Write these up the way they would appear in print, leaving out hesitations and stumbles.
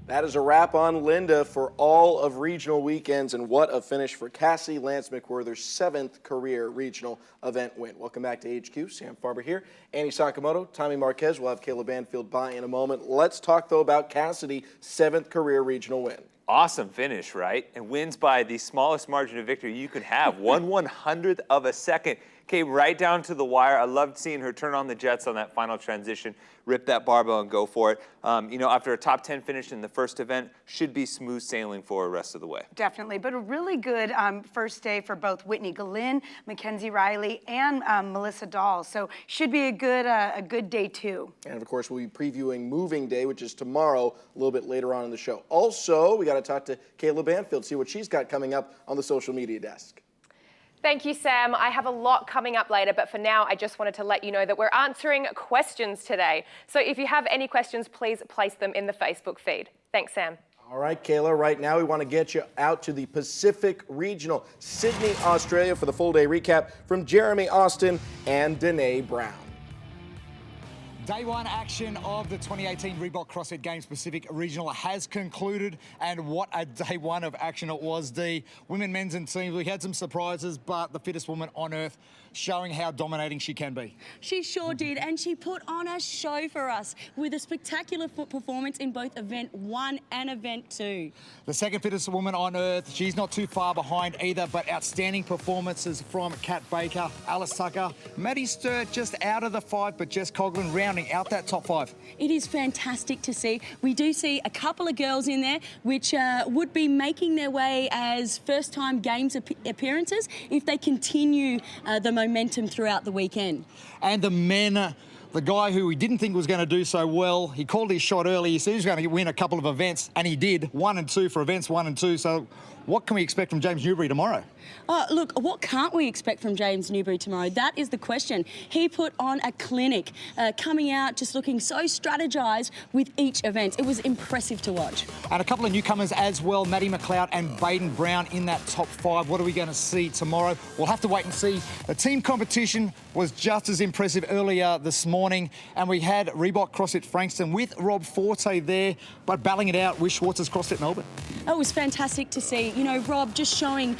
That is a wrap on Linda for all of regional weekends, and what a finish for Cassie Lance McWhirter's 7th career regional event win. Welcome back to HQ. Sam Farber here. Annie Sakamoto, Tommy Marquez. We'll have Kayla Banfield by in a moment. Let's talk, though, about Cassidy's 7th career regional win. Awesome finish, right? And wins by the smallest margin of victory you could have. 1/100th of a second. Came right down to the wire. I loved seeing her turn on the jets on that final transition, rip that barbell and go for it. After a top 10 finish in the first event, should be smooth sailing for the rest of the way. Definitely, but a really good first day for both Whitney Galin, Mackenzie Riley, and Melissa Dahl. So should be a good day too. And of course, we'll be previewing Moving Day, which is tomorrow, a little bit later on in the show. Also, we got to talk to Kayla Banfield, see what she's got coming up on the social media desk. Thank you, Sam. I have a lot coming up later, but for now, I just wanted to let you know that we're answering questions today. So if you have any questions, please place them in the Facebook feed. Thanks, Sam. All right, Kayla, right now we want to get you out to the Pacific Regional, Sydney, Australia, for the full day recap from Jeremy Austin and Danae Brown. Day one action of the 2018 Reebok CrossFit Games Pacific Regional has concluded, and what a day one of action it was, D. Women, men's and teams, we had some surprises, but the fittest woman on earth showing how dominating she can be. She sure did, and she put on a show for us with a spectacular performance in both Event 1 and Event 2. The second fittest woman on earth, she's not too far behind either, but outstanding performances from Kat Baker, Alice Tucker, Maddie Sturt just out of the 5, but Jess Coughlin rounding out that top 5. It is fantastic to see. We do see a couple of girls in there which would be making their way as first-time Games appearances if they continue the momentum throughout the weekend. And the men, the guy who we didn't think was going to do so well, he called his shot early. He said he was going to win a couple of events, and he did. 1 and 2 for events 1 and 2. So what can we expect from James Newbury tomorrow? Look, what can't we expect from James Newbury tomorrow? That is the question. He put on a clinic, coming out just looking so strategised with each event. It was impressive to watch. And a couple of newcomers as well, Maddie McLeod and Baden Brown in that top 5. What are we going to see tomorrow? We'll have to wait and see. The team competition was just as impressive earlier this morning, and we had Reebok CrossFit Frankston with Rob Forte there, but battling it out with Schwartz's CrossFit Melbourne. It was fantastic to see. You know, Rob just showing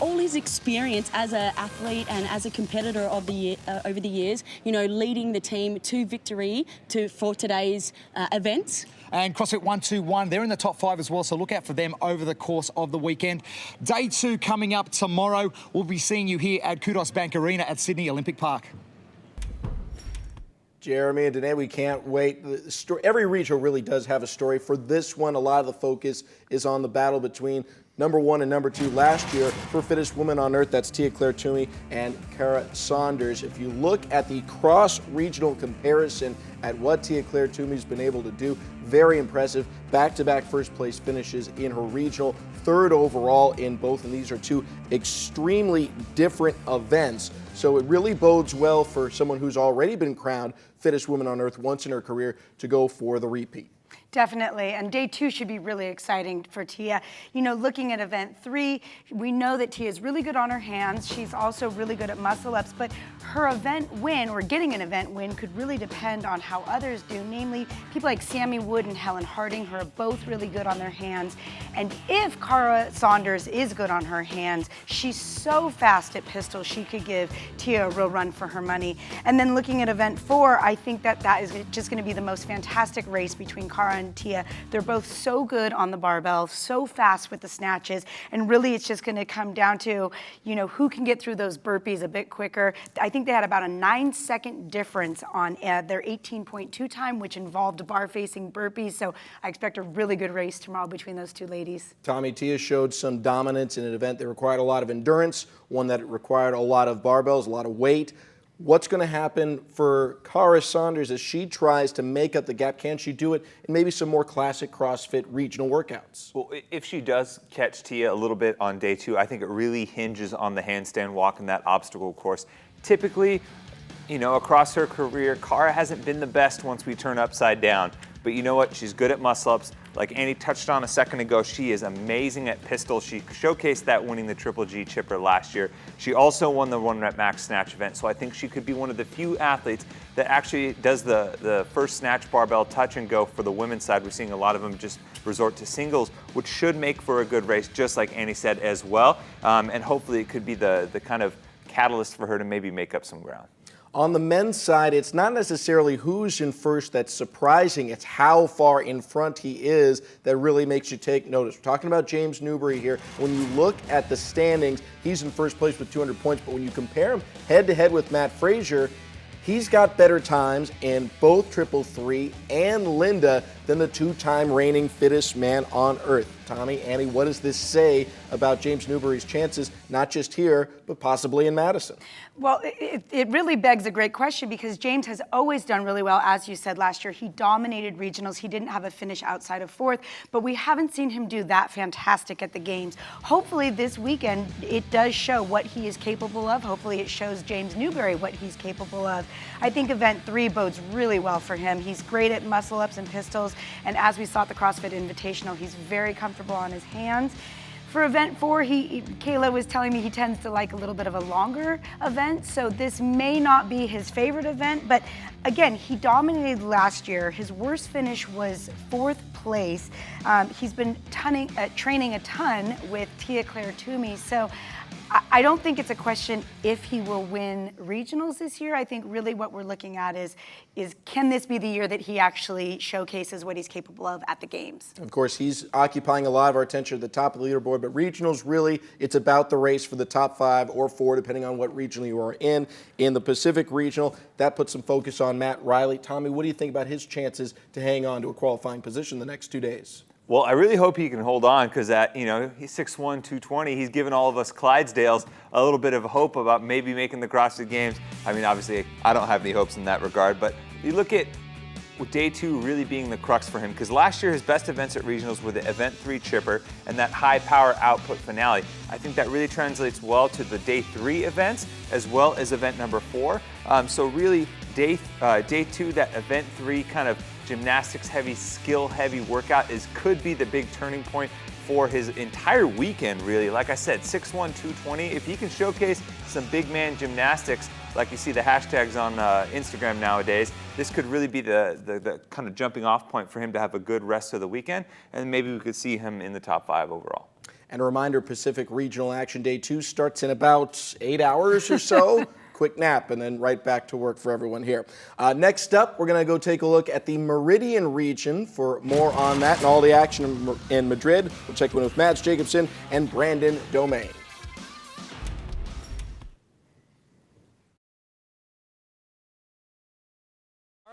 all his experience as an athlete and as a competitor of the year, over the years, you know, leading the team to victory for today's events. And CrossFit 121, they're in the top 5 as well, so look out for them over the course of the weekend. Day 2 coming up tomorrow. We'll be seeing you here at Kudos Bank Arena at Sydney Olympic Park. Jeremy and Danae, we can't wait. Every regional really does have a story. For this one, a lot of the focus is on the battle between number 1 and number 2 last year for fittest woman on earth. That's Tia Claire Toomey and Kara Saunders. If you look at the cross-regional comparison at what Tia Claire Toomey's been able to do, very impressive. Back-to-back first-place finishes in her regional, 3rd overall in both, and these are 2 extremely different events. So it really bodes well for someone who's already been crowned fittest woman on earth once in her career to go for the repeat. Definitely, and day 2 should be really exciting for Tia. You know, looking at event 3, we know that Tia is really good on her hands. She's also really good at muscle ups, but her event win, or getting an event win, could really depend on how others do. Namely, people like Sammy Wood and Helen Harding, who are both really good on their hands. And if Kara Saunders is good on her hands, she's so fast at pistols, she could give Tia a real run for her money. And then looking at event 4, I think that is just going to be the most fantastic race between Kara and Tia. They're both so good on the barbell, so fast with the snatches, and really it's just going to come down to, you know, who can get through those burpees a bit quicker. I think they had about a 9-second difference on their 18.2 time, which involved bar-facing burpees, so I expect a really good race tomorrow between those 2 ladies. Tommy, Tia showed some dominance in an event that required a lot of endurance, one that required a lot of barbells, a lot of weight. What's going to happen for Kara Saunders as she tries to make up the gap? Can she do it in maybe some more classic CrossFit regional workouts? Well, if she does catch Tia a little bit on day 2, I think it really hinges on the handstand walk and that obstacle course. Typically, you know, across her career, Kara hasn't been the best once we turn upside down. But you know what? She's good at muscle ups. Like Annie touched on a second ago, she is amazing at pistols. She showcased that winning the Triple G chipper last year. She also won the 1 rep max snatch event, so I think she could be one of the few athletes that actually does the first snatch barbell touch and go for the women's side. We're seeing a lot of them just resort to singles, which should make for a good race, just like Annie said as well. And hopefully it could be the kind of catalyst for her to maybe make up some ground. On the men's side, it's not necessarily who's in first that's surprising. It's how far in front he is that really makes you take notice. We're talking about James Newbury here. When you look at the standings, he's in first place with 200 points, but when you compare him head-to-head with Matt Frazier, he's got better times in both Triple 3 and Linda than the two-time reigning fittest man on earth. Tommy, Annie, what does this say about James Newbury's chances, not just here, but possibly in Madison? Well, it really begs a great question because James has always done really well. As you said last year, he dominated regionals. He didn't have a finish outside of fourth, but we haven't seen him do that fantastic at the games. Hopefully this weekend, it does show what he is capable of. Hopefully it shows James Newbury what he's capable of. I think event 3 bodes really well for him. He's great at muscle ups and pistols, and as we saw at the CrossFit Invitational, he's very comfortable on his hands. For event 4, Kayla was telling me he tends to like a little bit of a longer event, so this may not be his favorite event, but again, he dominated last year. His worst finish was 4th place. He's been training a ton with Tia Claire Toomey, so I don't think it's a question if he will win regionals this year. I think really what we're looking at is can this be the year that he actually showcases what he's capable of at the games? Of course, he's occupying a lot of our attention at the top of the leaderboard, but regionals, really, it's about the race for the top 5 or 4, depending on what regional you are in. In the Pacific Regional, that puts some focus on Matt Riley. Tommy, what do you think about his chances to hang on to a qualifying position the next 2 days? Well, I really hope he can hold on because he's 6'1", 220. He's given all of us Clydesdales a little bit of hope about maybe making the CrossFit Games. I mean, obviously, I don't have any hopes in that regard, but you look at with day 2 really being the crux for him because last year his best events at regionals were the event 3 chipper and that high power output finale. I think that really translates well to the day 3 events as well as event number 4. So really day 2, that event 3 kind of gymnastics heavy, skill heavy workout could be the big turning point for his entire weekend, really. Like I said, 6'1", 220. If he can showcase some big man gymnastics, like you see the hashtags on Instagram nowadays, this could really be the kind of jumping off point for him to have a good rest of the weekend, and maybe we could see him in the top 5 overall. And a reminder, Pacific Regional Action Day 2 starts in about 8 hours or so. Quick nap and then right back to work for everyone here. Next up, we're going to go take a look at the Meridian region. For more on that and all the action in Madrid, we'll check in with Mads Jacobson and Brandon Domain.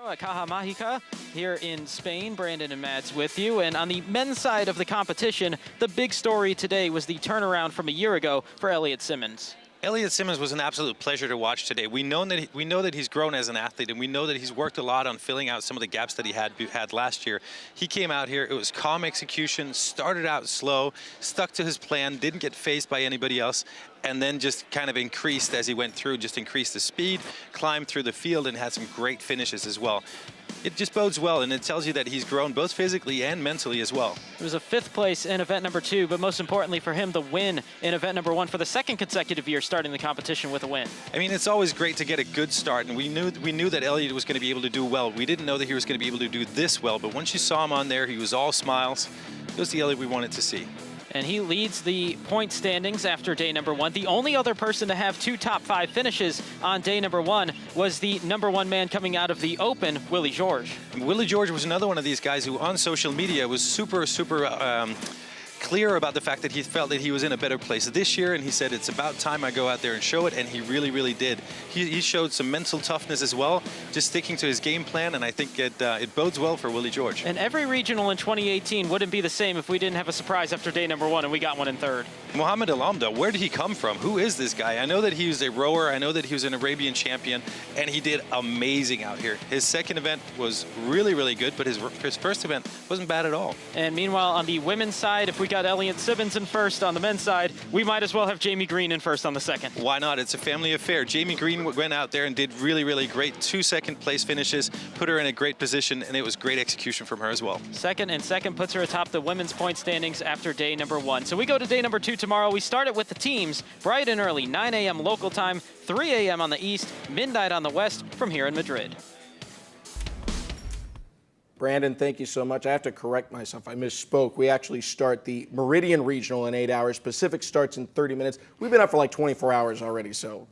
At Caja Mágica here in Spain. Brandon and Mads with you. And on the men's side of the competition, the big story today was the turnaround from a year ago for Elliot Simmons. Elliot Simmons was an absolute pleasure to watch today. We know that he's grown as an athlete, and we know that he's worked a lot on filling out some of the gaps that he had last year. He came out here, it was calm execution, started out slow, stuck to his plan, didn't get phased by anybody else, and then just kind of increased as he went through, just increased the speed, climbed through the field, and had some great finishes as well. It just bodes well, and it tells you that he's grown both physically and mentally as well. It was a 5th place in event number 2, but most importantly for him, the win in event number 1 for the 2nd consecutive year starting the competition with a win. I mean, it's always great to get a good start, and we knew that Elliot was going to be able to do well. We didn't know that he was going to be able to do this well, but once you saw him on there, he was all smiles. It was the Elliot we wanted to see. And he leads the point standings after day number 1. The only other person to have 2 top 5 finishes on day number 1 was the number 1 man coming out of the Open, Willie George. Willie George was another one of these guys who on social media was super clear about the fact that he felt that he was in a better place this year, and he said it's about time I go out there and show it, and he really did. He showed some mental toughness as well, just sticking to his game plan, and I think it bodes well for Willie George. And every regional in 2018 wouldn't be the same if we didn't have a surprise after day number 1, and we got one in 3rd. Mohamed Alamda, where did he come from? Who is this guy? I know that he was a rower, I know that he was an Arabian champion, and he did amazing out here. His 2nd event was really good, but his first event wasn't bad at all. And meanwhile, on the women's side, if we we got Elliot Simmons in first on the men's side. We might as well have Jamie Green in first on the second. Why not? It's a family affair. Jamie Green went out there and did really, really great. 2 second-place finishes, put her in a great position, and it was great execution from her as well. Second puts her atop the women's point standings after day number 1. So we go to day number 2 tomorrow. We start it with the teams bright and early, 9 a.m. local time, 3 a.m. on the east, midnight on the west from here in Madrid. Brandon, thank you so much. I have to correct myself. I misspoke. We actually start the Meridian Regional in 8 hours. Pacific starts in 30 minutes. We've been up for like 24 hours already, so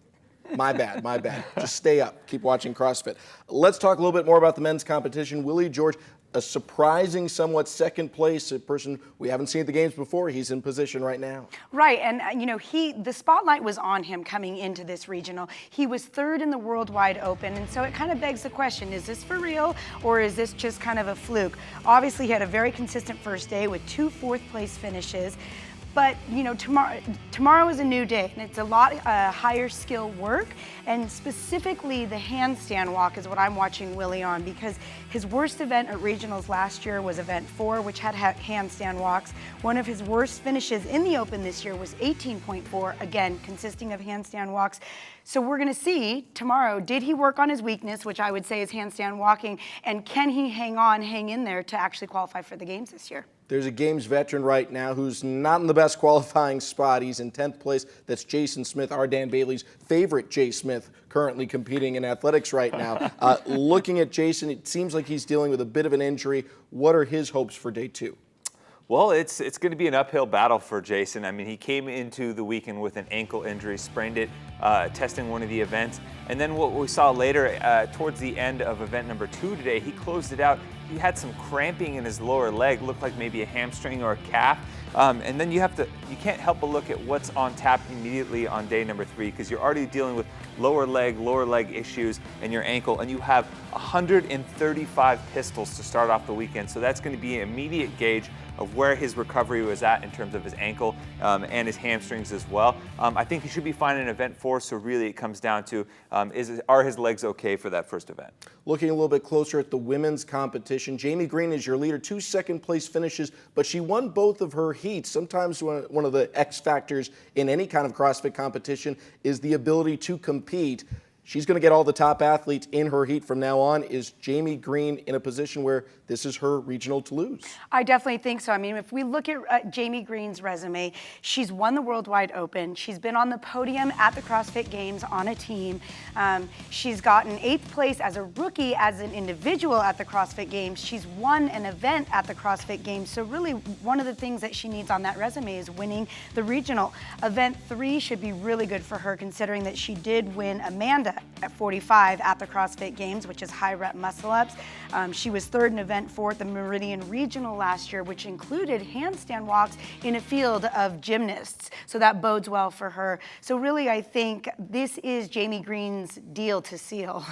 my bad, my bad. Just stay up. Keep watching CrossFit. Let's talk a little bit more about the men's competition. Willie George, a surprising, somewhat second place, a person we haven't seen at the games before. He's in position right now. Right, and the spotlight was on him coming into this regional. He was third in the Worldwide Open, and so it kind of begs the question, is this for real, or is this just kind of a fluke? Obviously, he had a very consistent first day with 2 fourth-place finishes. But tomorrow is a new day, and it's a lot higher skill work, and specifically the handstand walk is what I'm watching Willie on, because his worst event at regionals last year was event 4, which had handstand walks. One of his worst finishes in the Open this year was 18.4, again consisting of handstand walks. So we're going to see tomorrow, did he work on his weakness, which I would say is handstand walking, and can he hang in there to actually qualify for the games this year? There's a Games veteran right now who's not in the best qualifying spot. He's in 10th place. That's Jason Smith, our Dan Bailey's favorite Jay Smith, currently competing in athletics right now. Looking at Jason, it seems like he's dealing with a bit of an injury. What are his hopes for day 2? Well, it's going to be an uphill battle for Jason. I mean, he came into the weekend with an ankle injury, sprained it, testing one of the events. And then what we saw later, towards the end of event number 2 today, he closed it out. He had some cramping in his lower leg, looked like maybe a hamstring or a calf. And then you can't help but look at what's on tap immediately on day number 3, because you're already dealing with lower leg issues and your ankle, and you have 135 pistols to start off the weekend. So that's going to be an immediate gauge of where his recovery was at in terms of his ankle and his hamstrings as well. I think he should be fine in event 4, so really it comes down to are his legs okay for that first event? Looking a little bit closer at the women's competition, Jamie Green is your leader, 2 second-place finishes, but she won both of her heats. Sometimes one of the X factors in any kind of CrossFit competition is the ability to compete. She's going to get all the top athletes in her heat from now on. Is Jamie Green in a position where this is her regional to lose? I definitely think so. I mean, if we look at Jamie Green's resume, she's won the Worldwide Open. She's been on the podium at the CrossFit Games on a team. She's gotten 8th place as a rookie as an individual at the CrossFit Games. She's won an event at the CrossFit Games. So really, one of the things that she needs on that resume is winning the regional. Event 3 should be really good for her, considering that she did win Amanda at 45 at the CrossFit Games, which is high rep muscle ups. She was 3rd in event 4 at the Meridian Regional last year, which included handstand walks in a field of gymnasts. So that bodes well for her. So really, I think this is Jamie Green's deal to seal.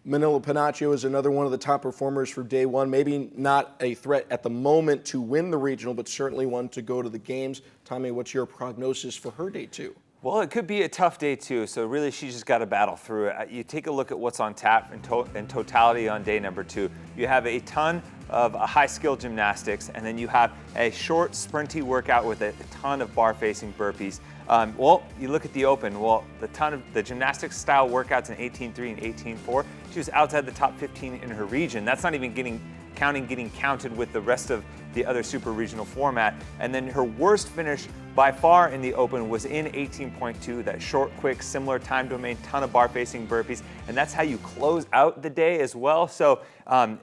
Manila Panaccio is another one of the top performers for day 1. Maybe not a threat at the moment to win the regional, but certainly one to go to the games. Tommy, what's your prognosis for her day 2? Well, it could be a tough day 2, so really she's just got to battle through it. You take a look at what's on tap in totality on day number 2. You have a ton of high-skill gymnastics, and then you have a short, sprinty workout with a ton of bar-facing burpees. Well, you look at the Open. Well, the gymnastics-style workouts in 18.3 and 18.4, she was outside the top 15 in her region. That's not even getting counted with the rest of the other super regional format. And then her worst finish by far in the Open was in 18.2, that short, quick, similar time domain, ton of bar-facing burpees, and that's how you close out the day as well. So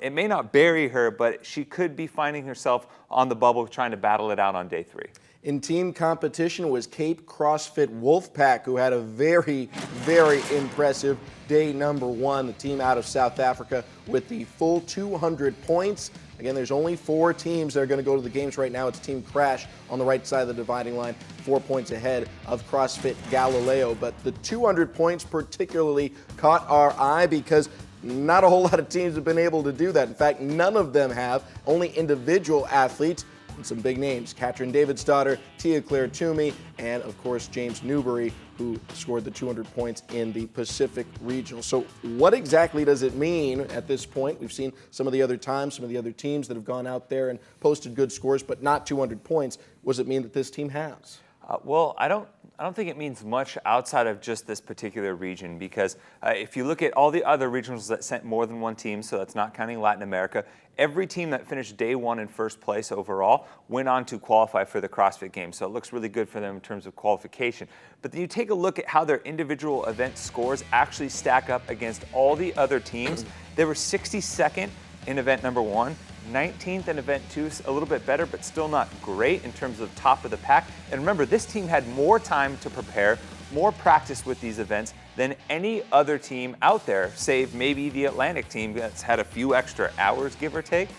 it may not bury her, but she could be finding herself on the bubble trying to battle it out on day 3. In team competition was Cape CrossFit Wolfpack, who had a very, very impressive day number 1. The team out of South Africa with the full 200 points. Again, there's only 4 teams that are going to go to the games right now. It's Team Crash on the right side of the dividing line, 4 points ahead of CrossFit Galileo. But the 200 points particularly caught our eye because not a whole lot of teams have been able to do that. In fact, none of them have, only individual athletes. and some big names, Katrin Davidsdottir, Tia Claire Toomey, and of course James Newbury, who scored the 200 points in the Pacific Regional. So what exactly does it mean at this point? We've seen some of the other times, some of the other teams that have gone out there and posted good scores, but not 200 points. What does it mean that this team has? Well, I don't think it means much outside of just this particular region, because if you look at all the other regionals that sent more than one team, so that's not counting Latin America, every team that finished day one in first place overall went on to qualify for the CrossFit Games. So it looks really good for them in terms of qualification. But then you take a look at how their individual event scores actually stack up against all the other teams. They were 62nd in event number one, 19th in event two, a little bit better, but still not great in terms of top of the pack. And remember, this team had more time to prepare, more practice with these events than any other team out there, save maybe the Atlantic team that's had a few extra hours, give or take.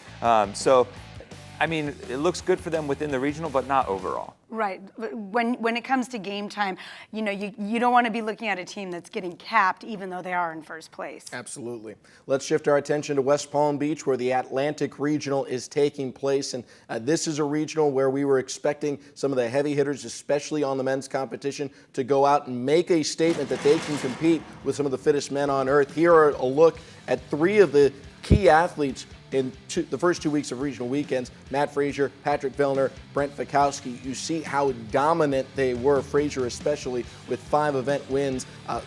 So, I mean, it looks good for them within the regional, but not overall. Right. When it comes to game time, you know, you don't want to be looking at a team that's getting capped even though they are in first place. Absolutely. Let's shift our attention to West Palm Beach, where the Atlantic Regional is taking place. And this is a regional where we were expecting some of the heavy hitters, especially on the men's competition, to go out and make a statement that they can compete with some of the fittest men on earth. Here are a look at three of the key athletes in the first 2 weeks of regional weekends: Matt Frazier, Patrick Vellner, Brent Fikowski. You see how dominant they were, Frazier especially, with 5 event wins.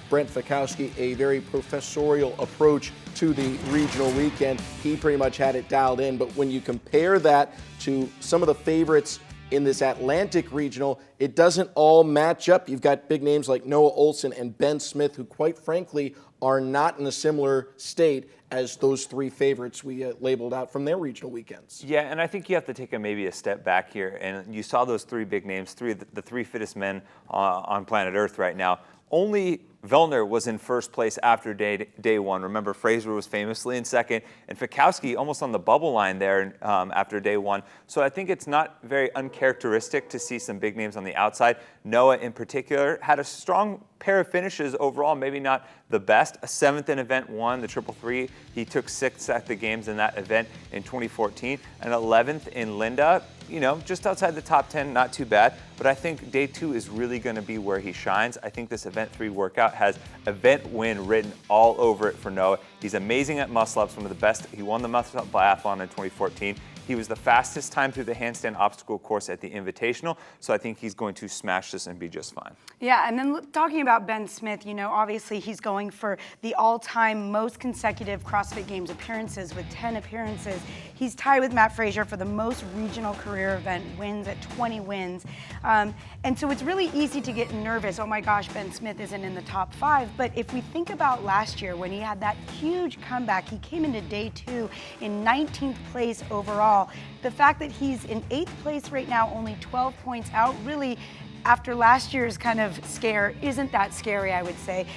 Brent Fikowski, a very professorial approach to the regional weekend. He pretty much had it dialed in. But when you compare that to some of the favorites in this Atlantic Regional, it doesn't all match up. You've got big names like Noah Olson and Ben Smith, who quite frankly are not in a similar state as those 3 favorites we labeled out from their regional weekends. Yeah, and I think you have to take maybe a step back here. And you saw those 3 big names, the 3 fittest men on planet Earth right now. Only Vellner was in first place after day one. Remember, Fraser was famously in second, and Fikowski almost on the bubble line there after day one. So I think it's not very uncharacteristic to see some big names on the outside. Noah, in particular, had a strong pair of finishes overall, maybe not the best. A 7th in event 1, the 333. He took 6th at the games in that event in 2014. An 11th in Linda. You know, just outside the top 10, not too bad. But I think day 2 is really going to be where he shines. I think this event 3 workout has event win written all over it for Noah. He's amazing at muscle-ups, one of the best. He won the muscle-up biathlon in 2014. He was the fastest time through the handstand obstacle course at the Invitational, so I think he's going to smash this and be just fine. Yeah, and then talking about Ben Smith, you know, obviously he's going for the all-time most consecutive CrossFit Games appearances with 10 appearances. He's tied with Matt Frazier for the most regional career event wins at 20 wins. And so it's really easy to get nervous. Oh my gosh, Ben Smith isn't in the top 5. But if we think about last year when he had that huge comeback, he came into day 2 in 19th place overall. The fact that he's in 8th place right now, only 12 points out, really, after last year's kind of scare, isn't that scary, I would say.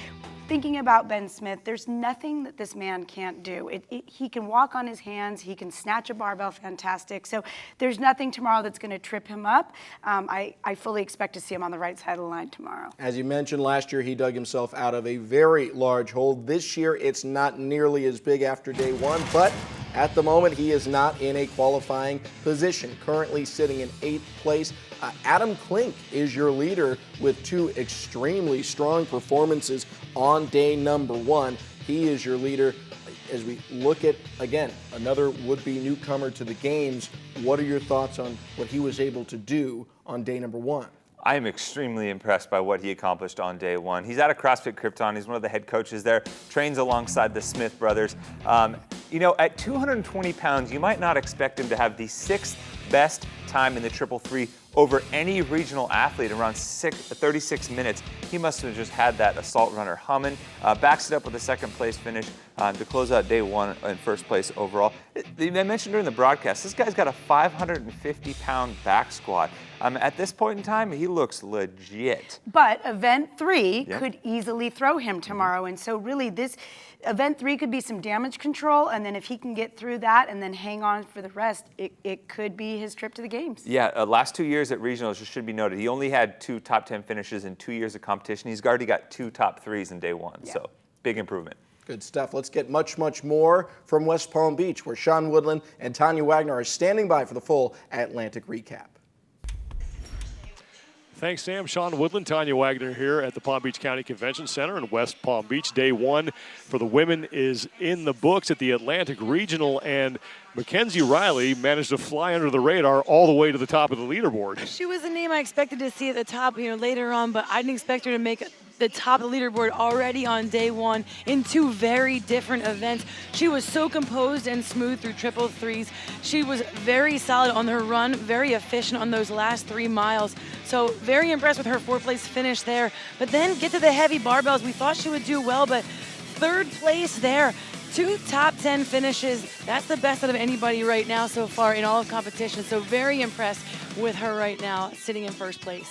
Thinking about Ben Smith, there's nothing that this man can't do. He can walk on his hands, he can snatch a barbell fantastic, so there's nothing tomorrow that's going to trip him up. I fully expect to see him on the right side of the line tomorrow. As you mentioned, last year he dug himself out of a very large hole. This year it's not nearly as big after day 1, but at the moment he is not in a qualifying position, currently sitting in 8th place. Adam Klink is your leader with 2 extremely strong performances on day number 1. He is your leader. As we look at, again, another would-be newcomer to the games, what are your thoughts on what he was able to do on day number 1? I am extremely impressed by what he accomplished on day 1. He's out of CrossFit Krypton. He's one of the head coaches there, trains alongside the Smith brothers. You know, at 220 pounds, you might not expect him to have the 6th best time in the 333 over any regional athlete, around 36 minutes. He must have just had that assault runner humming. Backs it up with a 2nd place finish to close out day 1 in 1st place overall. I mentioned during the broadcast, this guy's got a 550-pound back squat. At this point in time, he looks legit. But event 3 could easily throw him tomorrow, and so really this event 3 could be some damage control, and then if he can get through that and then hang on for the rest, it could be his trip to the games. Yeah, last 2 years at regionals, it should be noted, he only had 2 top 10 finishes in 2 years of competition. He's already got 2 top 3s in day 1, so big improvement. Good stuff. Let's get much, much more from West Palm Beach, where Sean Woodland and Tanya Wagner are standing by for the full Atlantic recap. Thanks, Sam. Sean Woodland, Tanya Wagner here at the Palm Beach County Convention Center in West Palm Beach. Day one for the women is in the books at the Atlantic Regional, and Mackenzie Riley managed to fly under the radar all the way to the top of the leaderboard. She was a name I expected to see at the top, later on, but I didn't expect her to make the top of the leaderboard already on day one in two very different events. She was so composed and smooth through triple threes. She was very solid on her run, very efficient on those last 3 miles. So very impressed with her 4th place finish there. But then get to the heavy barbells. We thought she would do well, but 3rd place there. 2 top 10 finishes. That's the best out of anybody right now so far in all of competition. So very impressed with her right now, sitting in 1st place.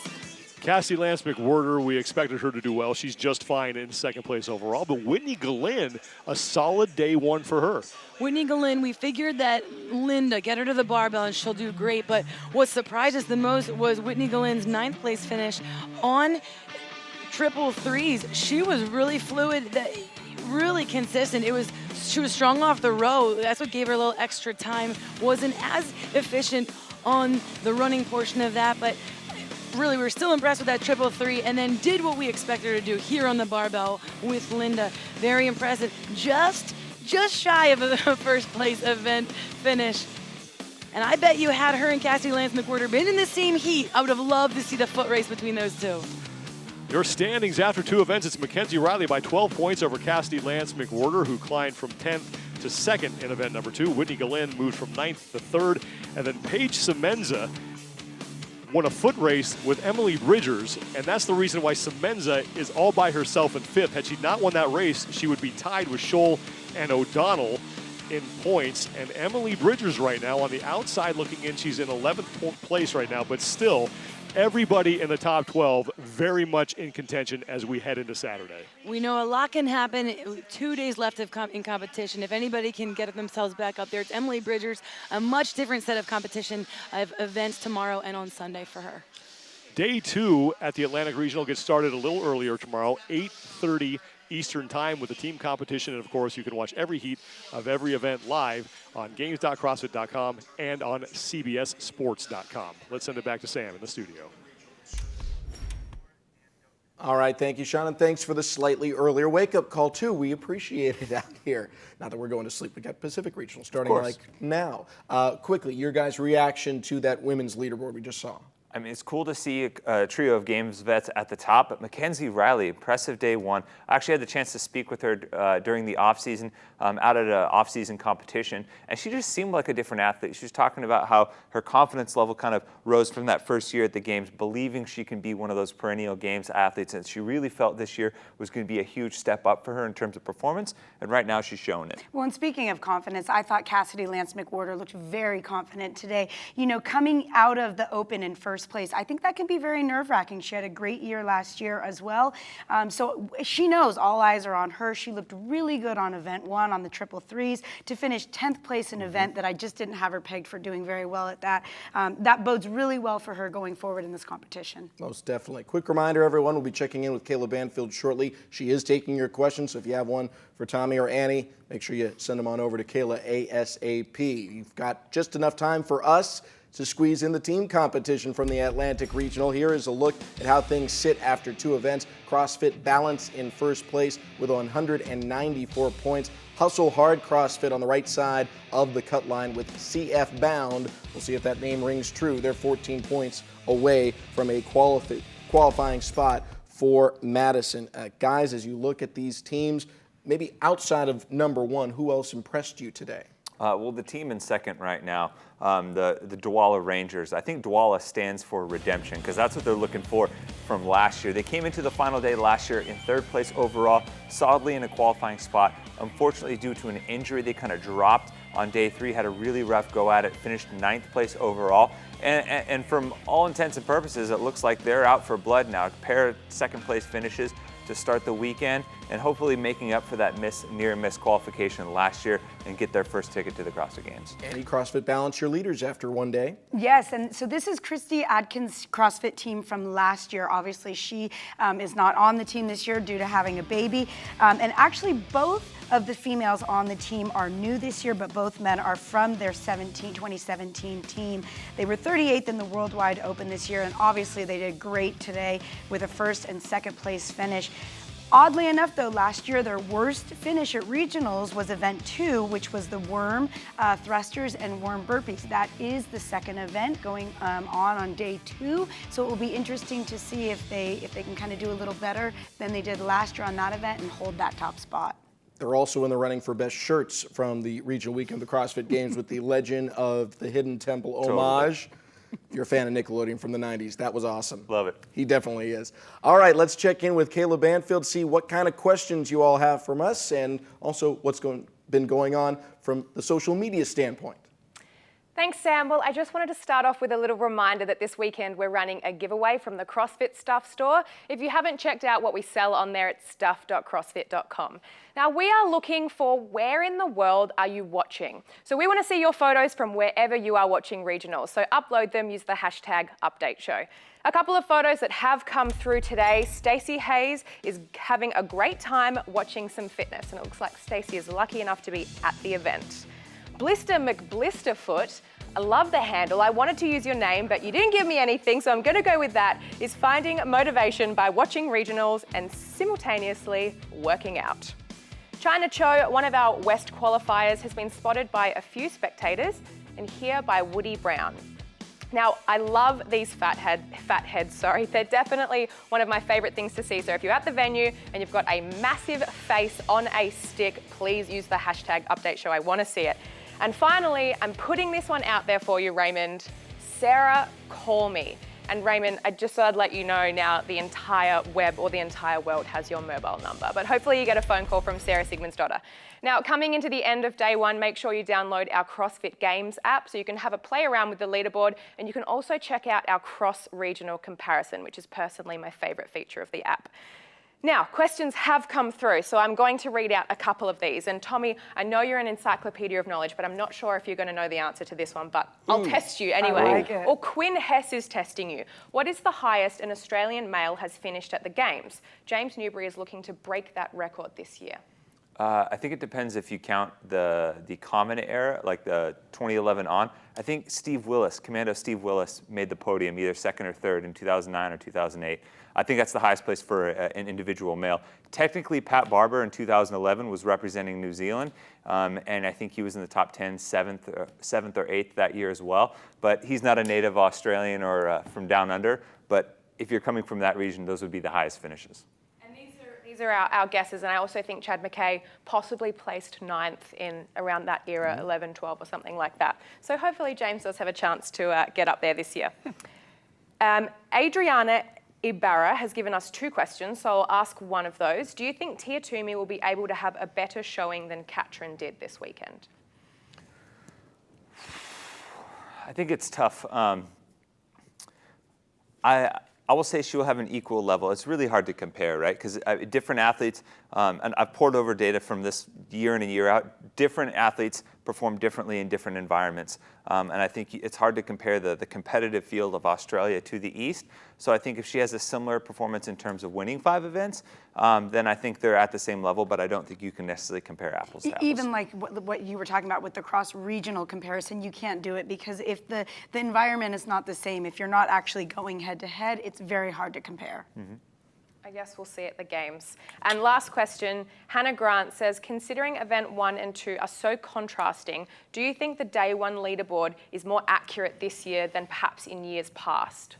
Cassie Lance McWhorter, we expected her to do well. She's just fine in 2nd place overall. But Whitney Gallin, a solid day one for her. Whitney Gallin, we figured that Linda, get her to the barbell and she'll do great. But what surprised us the most was Whitney Gallin's 9th place finish on triple threes. She was really fluid, really consistent. She was strong off the row. That's what gave her a little extra time. Wasn't as efficient on the running portion of that, but really, we were still impressed with that triple three, and then did what we expected her to do here on the barbell with Linda. Very impressive. Just shy of a 1st place event finish. And I bet you had her and Cassie Lance McWhorter been in the same heat, I would have loved to see the foot race between those two. Your standings after 2 events, it's Mackenzie Riley by 12 points over Cassidy Lance McWhorter, who climbed from 10th to 2nd in event number 2. Whitney Gallin moved from 9th to 3rd. And then Paige Semenza won a foot race with Emily Bridgers, and that's the reason why Semenza is all by herself in 5th. Had she not won that race, she would be tied with Scholl and O'Donnell in points. And Emily Bridgers right now on the outside looking in, she's in 11th place right now, but still everybody in the top 12 very much in contention as we head into Saturday. We know a lot can happen. 2 days left in competition. If anybody can get themselves back up there, it's Emily Bridgers. A much different set of competition of events tomorrow and on Sunday for her. Day 2 at the Atlantic Regional gets started a little earlier tomorrow, 8:30 Eastern Time with the team competition. And, of course, you can watch every heat of every event live on games.crossfit.com and on cbssports.com. Let's send it back to Sam in the studio. All right, thank you, Sean, and thanks for the slightly earlier wake-up call, too. We appreciate it out here. Not that we're going to sleep. We got Pacific Regional starting like now. Quickly, your guys' reaction to that women's leaderboard we just saw. I mean, it's cool to see a trio of games vets at the top, but Mackenzie Riley, impressive day one. I actually had the chance to speak with her during the off-season, out at an off-season competition, and she just seemed like a different athlete. She was talking about how her confidence level kind of rose from that first year at the games, believing she can be one of those perennial games athletes, and she really felt this year was going to be a huge step up for her in terms of performance, and right now she's showing it. Well, and speaking of confidence, I thought Cassidy Lance McWhorter looked very confident today. Coming out of the Open in 1st place, I think that can be very nerve-wracking. She had a great year last year as well. So she knows all eyes are on her. She looked really good on event 1 on the triple threes to finish 10th place in an event that I just didn't have her pegged for doing very well at that. That bodes really well for her going forward in this competition. Most definitely. Quick reminder, everyone, we'll be checking in with Kayla Banfield shortly. She is taking your questions, so if you have one for Tommy or Annie, make sure you send them on over to Kayla ASAP. You've got just enough time for us to squeeze in the team competition from the Atlantic Regional. Here is a look at how things sit after 2 events. CrossFit Balance in 1st place with 194 points. Hustle Hard CrossFit on the right side of the cut line with CF Bound. We'll see if that name rings true. They're 14 points away from a qualifying spot for Madison. Guys, as you look at these teams, maybe outside of number 1, who else impressed you today? Well, the team in 2nd right now, the Douala Rangers. I think Douala stands for redemption because that's what they're looking for from last year. They came into the final day last year in 3rd place overall, solidly in a qualifying spot. Unfortunately, due to an injury, they kind of dropped on day 3, had a really rough go at it, finished 9th place overall. And from all intents and purposes, it looks like they're out for blood now. A pair of 2nd place finishes to start the weekend, and hopefully making up for that near miss qualification last year and get their first ticket to the CrossFit Games. Any CrossFit Balance your leaders after one day? Yes, and so this is Christy Adkins' CrossFit team from last year. Obviously, she is not on the team this year due to having a baby. And actually, both of the females on the team are new this year, but both men are from their 2017 team. They were 38th in the Worldwide Open this year, and obviously they did great today with a first and second place finish. Oddly enough, though, last year their worst finish at regionals was event 2, which was the worm thrusters and worm burpees. That is the second event going on day 2. So it will be interesting to see if they can kind of do a little better than they did last year on that event and hold that top spot. They're also in the running for best shirts from the regional weekend of the CrossFit Games with the Legend of the Hidden Temple homage. If you're a fan of Nickelodeon from the 90s, that was awesome. Love it. He definitely is. All right, let's check in with Kayla Banfield, see what kind of questions you all have from us, and also what's been going on from the social media standpoint. Thanks, Sam. Well, I just wanted to start off with a little reminder that this weekend we're running a giveaway from the CrossFit Stuff store. If you haven't checked out what we sell on there, it's stuff.crossfit.com. Now, we are looking for where in the world are you watching? So we want to see your photos from wherever you are watching regionals. So upload them, use the hashtag #UpdateShow. A couple of photos that have come through today. Stacey Hayes is having a great time watching some fitness, and it looks like Stacey is lucky enough to be at the event. Blister McBlisterfoot, I love the handle. I wanted to use your name, but you didn't give me anything, so I'm going to go with that, is finding motivation by watching regionals and simultaneously working out. China Cho, one of our West qualifiers, has been spotted by a few spectators, and here by Woody Brown. Now, I love these fat heads. They're definitely one of my favorite things to see. So if you're at the venue and you've got a massive face on a stick, please use the hashtag #UpdateShow. I want to see it. And finally, I'm putting this one out there for you, Raymond. Sarah, call me. And Raymond, I just thought I'd let you know now the entire web or the entire world has your mobile number. But hopefully you get a phone call from Sarah Sigmundsdottir. Now, coming into the end of day 1, make sure you download our CrossFit Games app so you can have a play around with the leaderboard, and you can also check out our cross-regional comparison, which is personally my favorite feature of the app. Now, questions have come through, so I'm going to read out a couple of these. And Tommy, I know you're an encyclopedia of knowledge, but I'm not sure if you're going to know the answer to this one, but I'll test you anyway. I like it. Or Quinn Hess is testing you. What is the highest an Australian male has finished at the Games? James Newbury is looking to break that record this year. I think it depends if you count the common era, like the 2011 on. I think Steve Willis, Commando Steve Willis, made the podium either second or third in 2009 or 2008. I think that's the highest place for an individual male. Technically, Pat Barber in 2011 was representing New Zealand, and I think he was in the top 10, 7th or 8th that year as well. But he's not a native Australian or from down under, but if you're coming from that region, those would be the highest finishes. These are our guesses, and I also think Chad McKay possibly placed 9th in around that era, 11, 12 or something like that. So hopefully James does have a chance to get up there this year. Adriana Ibarra has given us 2 questions, so I'll ask one of those. Do you think Tia Toomey will be able to have a better showing than Katrin did this weekend? I think it's tough. I will say she will have an equal level. It's really hard to compare, right? Because different athletes, and I've poured over data from this year in and year out, different athletes perform differently in different environments. And I think it's hard to compare the competitive field of Australia to the East. So I think if she has a similar performance in terms of winning 5 events, then I think they're at the same level, but I don't think you can necessarily compare apples to apples. Even like what you were talking about with the cross-regional comparison, you can't do it because if the environment is not the same, if you're not actually going head-to-head, it's very hard to compare. Mm-hmm. I guess we'll see at the Games. And last question, Hannah Grant says, considering event 1 and 2 are so contrasting, do you think the day 1 leaderboard is more accurate this year than perhaps in years past?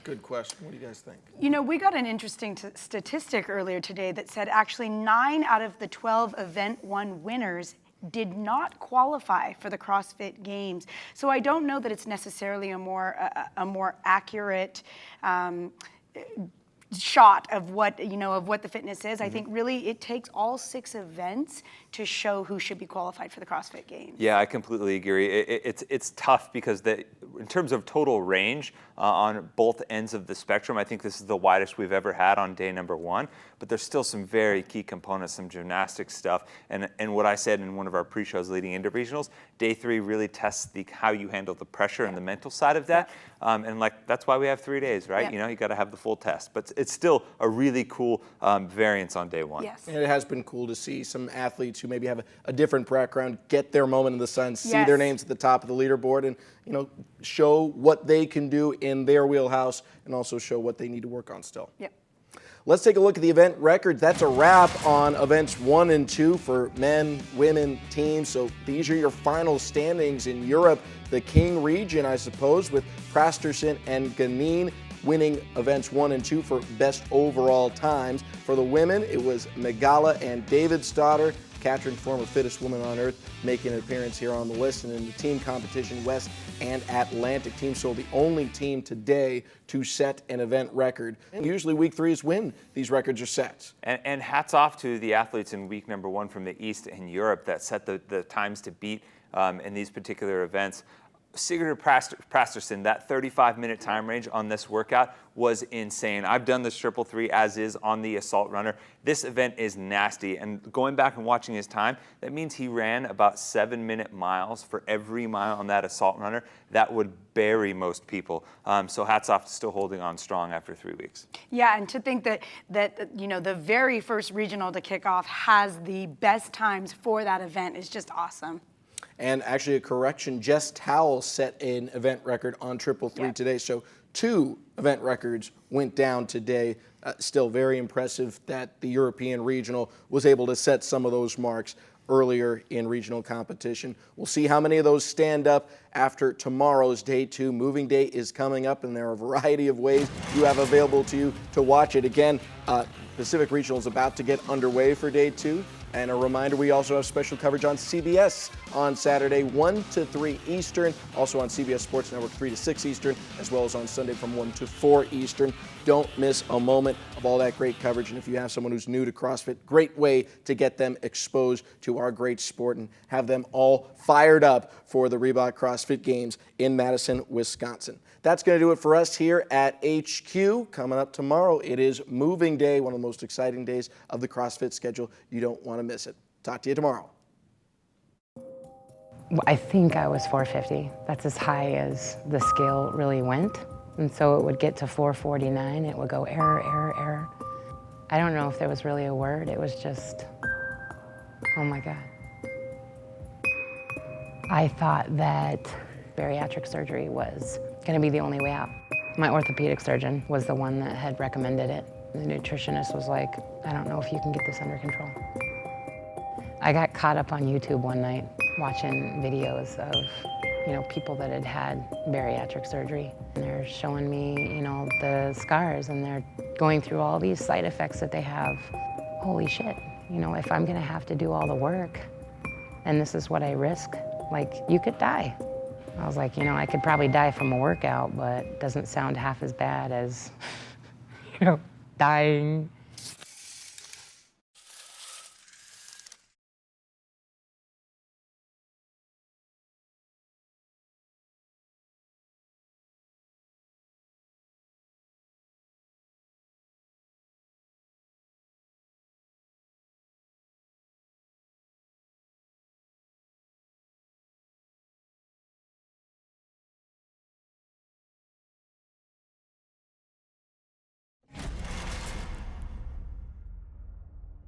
Good question. What do you guys think? You know, we got an interesting statistic earlier today that said actually 9 out of the 12 event 1 winners did not qualify for the CrossFit Games. So I don't know that it's necessarily a more accurate shot of what the fitness is. I think really it takes all 6 events to show who should be qualified for the CrossFit Games. Yeah, I completely agree. It's tough because in terms of total range on both ends of the spectrum, I think this is the widest we've ever had on day number 1. But there's still some very key components, some gymnastics stuff, and what I said in one of our pre-shows leading into regionals, day 3 really tests how you handle the pressure and the mental side of that, and like that's why we have 3 days, right? Yeah. You know, you got to have the full test. But it's still a really cool variance on day one. Yes. And it has been cool to see some athletes who maybe have a different background get their moment in the sun, see Yes. their names at the top of the leaderboard, and show what they can do in their wheelhouse, and also show what they need to work on still. Yep. Let's take a look at the event records. That's a wrap on events 1 and 2 for men, women, teams. So these are your final standings in Europe, the King region, I suppose, with Prasterson and Ganin winning events 1 and 2 for best overall times. For the women, it was Megala and David's daughter, Katrin, former fittest woman on earth, making an appearance here on the list. And in the team competition, West and Atlantic team, so the only team today to set an event record. And usually week 3 is when these records are set. And hats off to the athletes in week number 1 from the East and Europe that set the times to beat in these particular events. Sigurd Prasterson, that 35-minute time range on this workout was insane. I've done this 333 as is on the assault runner. This event is nasty, and going back and watching his time, that means he ran about 7-minute miles for every mile on that assault runner. That would bury most people. So hats off to still holding on strong after 3 weeks. Yeah, and to think that the very first regional to kick off has the best times for that event is just awesome. And actually a correction, Jess Towell set an event record on 333 today. So 2 event records went down today. Still very impressive that the European regional was able to set some of those marks earlier in regional competition. We'll see how many of those stand up after tomorrow's day 2. Moving day is coming up, and there are a variety of ways you have available to you to watch it. Again, Pacific Regional is about to get underway for day 2. And a reminder, we also have special coverage on CBS on Saturday, 1 to 3 Eastern, also on CBS Sports Network, 3 to 6 Eastern, as well as on Sunday from 1 to 4 Eastern. Don't miss a moment of all that great coverage. And if you have someone who's new to CrossFit, great way to get them exposed to our great sport and have them all fired up for the Reebok CrossFit Games in Madison, Wisconsin. That's going to do it for us here at HQ. Coming up tomorrow, it is Moving Day, one of the most exciting days of the CrossFit schedule. You don't want to miss it. Talk to you tomorrow. I think I was 450. That's as high as the scale really went. And so it would get to 449. It would go error, error, error. I don't know if there was really a word. It was just, oh my God. I thought that bariatric surgery was going to be the only way out. My orthopedic surgeon was the one that had recommended it. The nutritionist was like, I don't know if you can get this under control. I got caught up on YouTube one night watching videos of, people that had had bariatric surgery. And they're showing me, the scars, and they're going through all these side effects that they have. Holy shit, if I'm gonna have to do all the work, and this is what I risk, you could die. I was like, I could probably die from a workout, but it doesn't sound half as bad as, dying